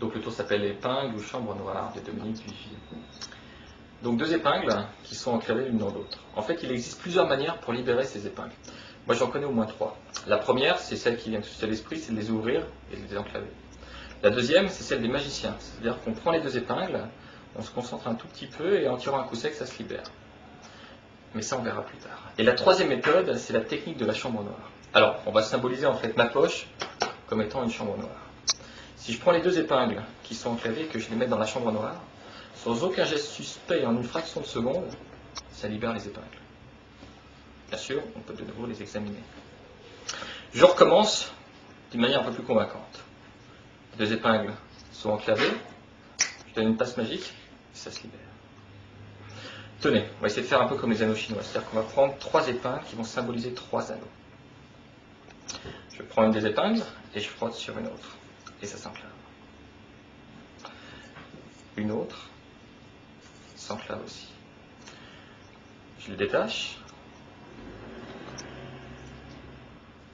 Donc le tour s'appelle épingle ou chambre noire de Dominique Vigier. Donc 2 épingles qui sont enclavées l'une dans l'autre. En fait, il existe plusieurs manières pour libérer ces épingles. Moi, j'en connais au moins 3. La première, c'est celle qui vient tout de suite à l'esprit, c'est de les ouvrir et de les enclaver. La deuxième, c'est celle des magiciens. C'est-à-dire qu'on prend les 2 épingles, on se concentre un tout petit peu et en tirant un coup sec, ça se libère. Mais ça, on verra plus tard. Et la troisième méthode, c'est la technique de la chambre noire. Alors, on va symboliser en fait ma poche comme étant une chambre noire. Si je prends les 2 épingles qui sont enclavées et que je les mets dans la chambre noire, sans aucun geste suspect, en une fraction de seconde, ça libère les épingles. Bien sûr, on peut de nouveau les examiner. Je recommence d'une manière un peu plus convaincante. Les 2 épingles sont enclavées, je donne une passe magique, et ça se libère. Tenez, on va essayer de faire un peu comme les anneaux chinois, c'est-à-dire qu'on va prendre 3 épingles qui vont symboliser 3 anneaux. Je prends une des épingles et je frotte sur une autre, et ça s'enclave. Une autre s'enclave aussi. Je les détache.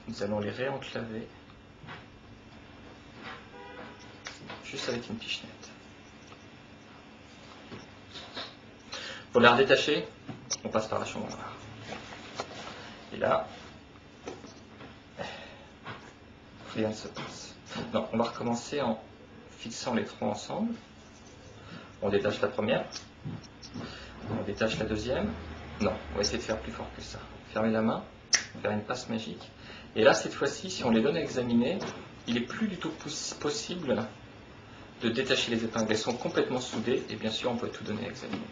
Nous allons les réenclaver juste avec une pichenette. Pour les redétacher, on passe par la chambre noire. Et là, rien ne se passe. Non, on va recommencer en fixant les 3 ensemble. On détache la première. On détache la deuxième. Non, on va essayer de faire plus fort que ça. Fermer la main, faire une passe magique. Et là, cette fois-ci, si on les donne à examiner, il n'est plus du tout possible de détacher les épingles. Elles sont complètement soudées et bien sûr, on peut tout donner à examiner.